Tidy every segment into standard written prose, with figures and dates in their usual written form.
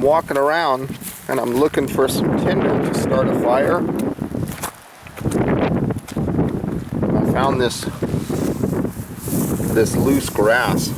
walking around and I'm looking for some tinder to start a fire. I found this loose grass.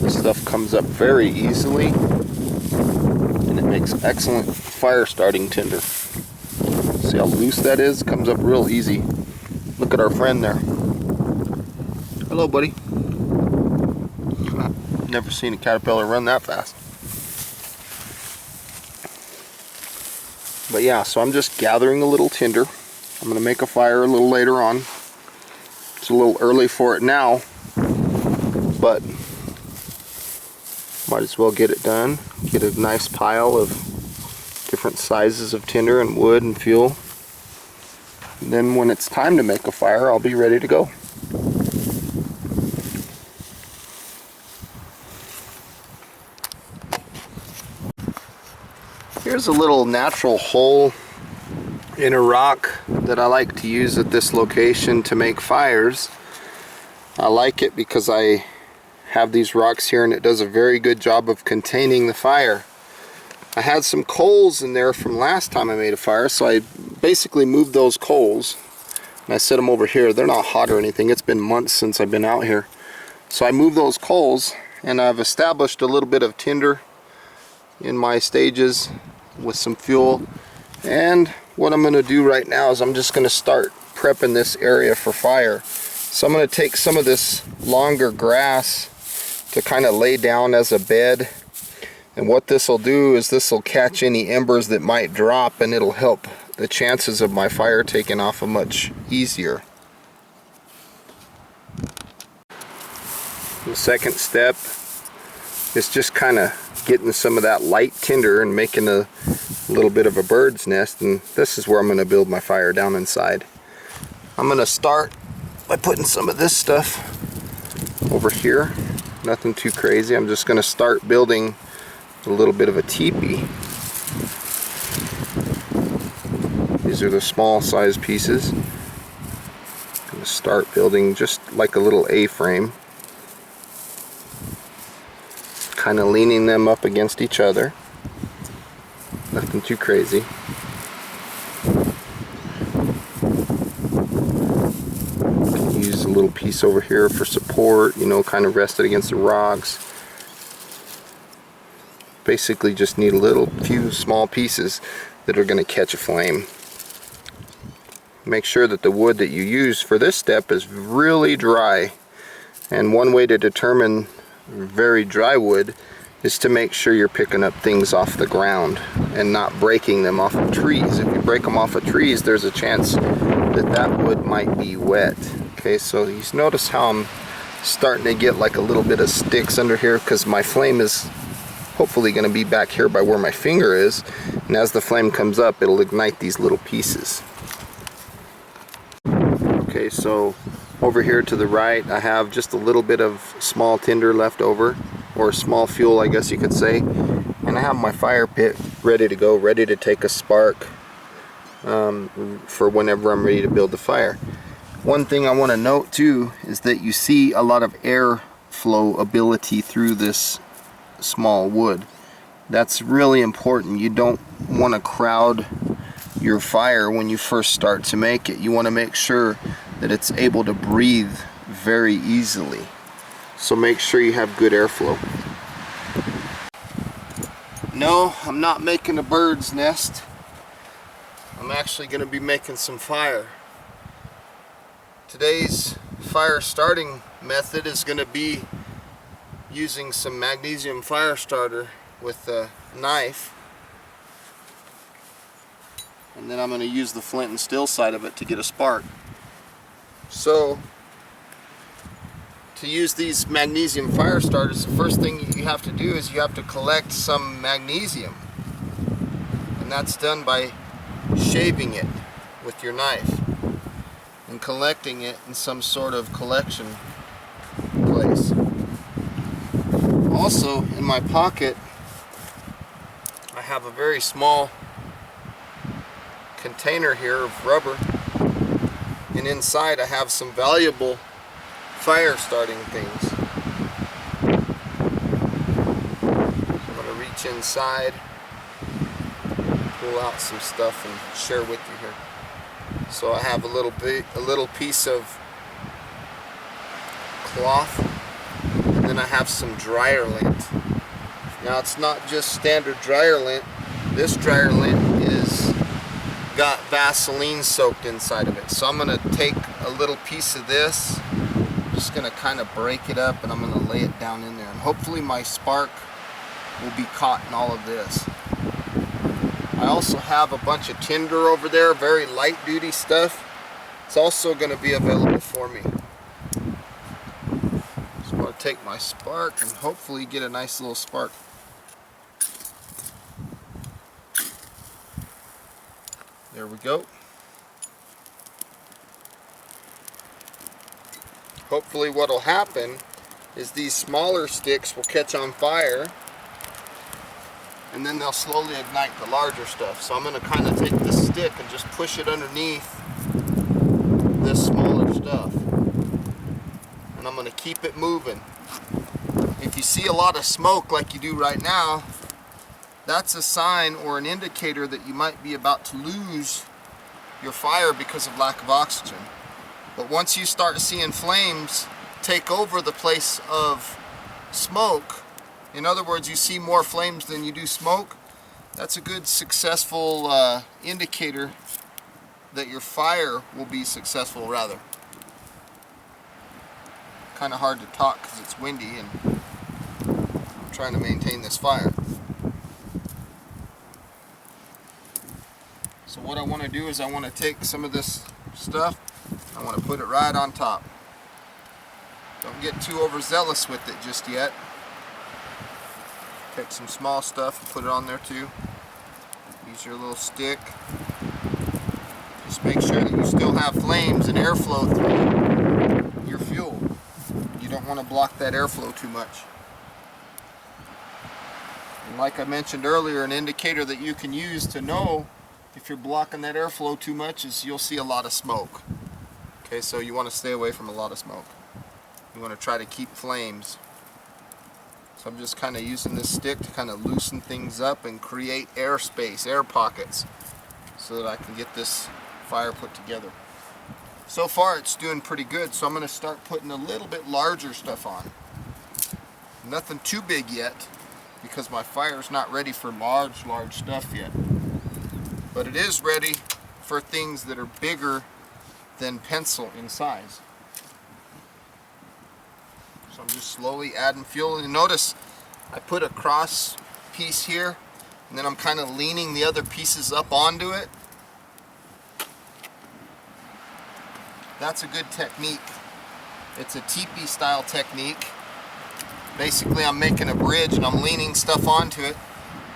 This stuff comes up very easily and it makes excellent fire starting tinder. See how loose that is? Comes up real easy. Look at our friend there. Hello, buddy. Never seen a caterpillar run that fast. But yeah, so I'm just gathering a little tinder. I'm going to make a fire a little later on. It's a little early for it now, but might as well get it done. Get a nice pile of different sizes of tinder and wood and fuel. And then when it's time to make a fire, I'll be ready to go. Here's a little natural hole in a rock that I like to use at this location to make fires. I like it because I have these rocks here and it does a very good job of containing the fire. I had some coals in there from last time I made a fire, so I basically moved those coals and I set them over here. They're not hot or anything. It's been months since I've been out here. So I moved those coals and I've established a little bit of tinder in my stages with some fuel. And what I'm going to do right now is I'm just going to start prepping this area for fire. So I'm going to take some of this longer grass to kind of lay down as a bed, and what this will do is this will catch any embers that might drop, and it'll help the chances of my fire taking off a much easier. The second step is just kind of getting some of that light tinder and making a little bit of a bird's nest, and this is where I'm going to build my fire down inside. I'm going to start by putting some of this stuff over here. Nothing too crazy. I'm just going to start building a little bit of a teepee. These are the small size pieces. I'm going to start building just like a little A-frame, kind of leaning them up against each other. Nothing too crazy. Use a little piece over here for support, you know, kind of rest it against the rocks. Basically just need a few small pieces that are going to catch a flame. Make sure that the wood that you use for this step is really dry. And one way to determine very dry wood is to make sure you're picking up things off the ground and not breaking them off of trees. If you break them off of trees, there's a chance that that wood might be wet. Okay, so you notice how I'm starting to get like a little bit of sticks under here, because my flame is hopefully going to be back here by where my finger is, and as the flame comes up, it'll ignite these little pieces. Okay, so over here to the right, I have just a little bit of small tinder left over, or small fuel, I guess you could say, and I have my fire pit ready to go, ready to take a spark for whenever I'm ready to build the fire. One thing I want to note too is that you see a lot of air flow ability through this small wood. That's really important. You don't want to crowd your fire when you first start to make it. You want to make sure that it's able to breathe very easily. So make sure you have good airflow. No, I'm not making a bird's nest. I'm actually going to be making some fire. Today's fire starting method is going to be using some magnesium fire starter with a knife, and then I'm going to use the flint and steel side of it to get a spark. So to use these magnesium fire starters, the first thing you have to do is you have to collect some magnesium, and that's done by shaving it with your knife and collecting it in some sort of collection place. Also, in my pocket, I have a very small container here of rubber, and inside I have some valuable fire starting things. So I'm going to reach reach inside, pull out some stuff and share with you here. So I have a little piece of cloth, and then I have some dryer lint. Now it's not just standard dryer lint. This dryer lint is got Vaseline soaked inside of it. So I'm going to take a little piece of this, just going to kind of break it up, and I'm going to lay it down in there, and hopefully my spark will be caught in all of this. I also have a bunch of tinder over there, very light duty stuff. It's also going to be available for me. So I'm going to take my spark and hopefully get a nice little spark. There we go. Hopefully what will happen is these smaller sticks will catch on fire, and then they'll slowly ignite the larger stuff. So I'm going to kind of take this stick and just push it underneath this smaller stuff. And I'm going to keep it moving. If you see a lot of smoke like you do right now, that's a sign or an indicator that you might be about to lose your fire because of lack of oxygen. But once you start seeing flames take over the place of smoke, in other words, you see more flames than you do smoke, that's a good successful indicator that your fire will be successful rather. Kind of hard to talk because it's windy and I'm trying to maintain this fire. So what I want to do is I want to take some of this stuff, I want to put it right on top. Don't get too overzealous with it just yet. Take some small stuff and put it on there too. Use your little stick. Just make sure that you still have flames and airflow through your fuel. You don't want to block that airflow too much. And like I mentioned earlier, an indicator that you can use to know if you're blocking that airflow too much is you'll see a lot of smoke. Okay, so you want to stay away from a lot of smoke. You want to try to keep flames. So I'm just kind of using this stick to kind of loosen things up and create airspace, air pockets, so that I can get this fire put together. So far it's doing pretty good, so I'm going to start putting a little bit larger stuff on. Nothing too big yet, because my fire's not ready for large stuff yet. But it is ready for things that are bigger than pencil in size. So I'm just slowly adding fuel. And notice I put a cross piece here, and then I'm kind of leaning the other pieces up onto it. That's a good technique. It's a teepee style technique. Basically I'm making a bridge and I'm leaning stuff onto it,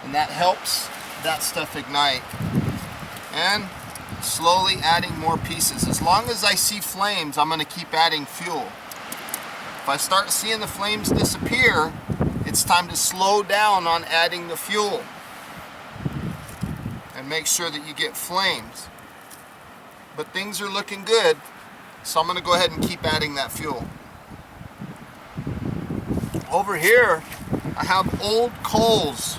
and that helps that stuff ignite. And slowly adding more pieces. As long as I see flames, I'm going to keep adding fuel. If I start seeing the flames disappear, it's time to slow down on adding the fuel and make sure that you get flames. But things are looking good, so I'm going to go ahead and keep adding that fuel. Over here I have old coals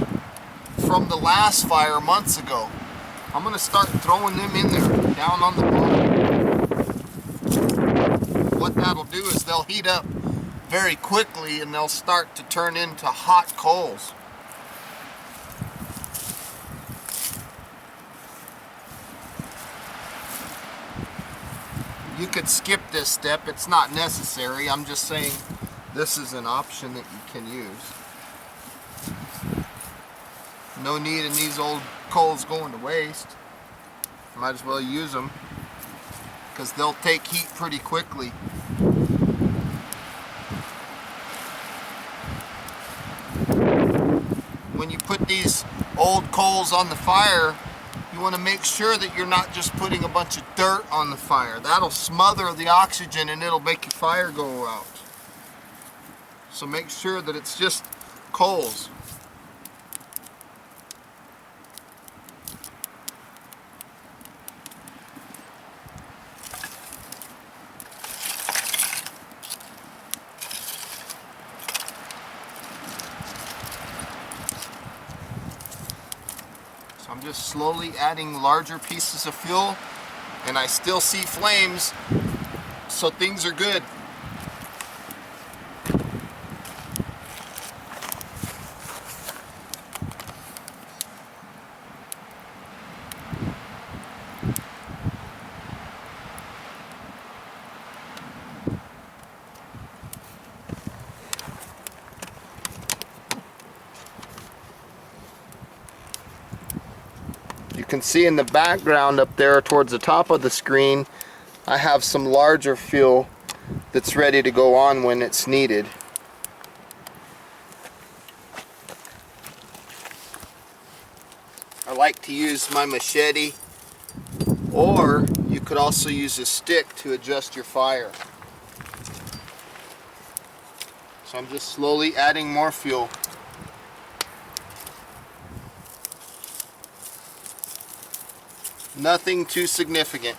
from the last fire months ago. I'm going to start throwing them in there, down on the bottom. What that'll do is they'll heat up very quickly and they'll start to turn into hot coals. You could skip this step, it's not necessary. I'm just saying this is an option that you can use. No need in these old coals going to waste. Might as well use them because they'll take heat pretty quickly. When you put these old coals on the fire, you want to make sure that you're not just putting a bunch of dirt on the fire. That'll smother the oxygen and it'll make your fire go out. So make sure that it's just coals. I'm just slowly adding larger pieces of fuel, and I still see flames, so things are good. You can see in the background up there towards the top of the screen, I have some larger fuel that's ready to go on when it's needed. I like to use my machete, or you could also use a stick to adjust your fire. So I'm just slowly adding more fuel. Nothing too significant.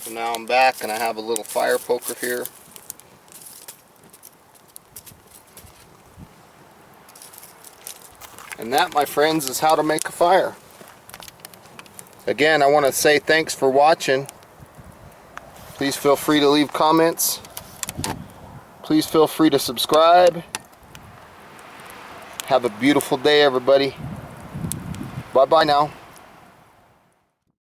So now I'm back and I have a little fire poker here. And that, my friends, is how to make a fire. Again, I want to say thanks for watching. Please feel free to leave comments. Please feel free to subscribe. Have a beautiful day, everybody. Bye-bye now.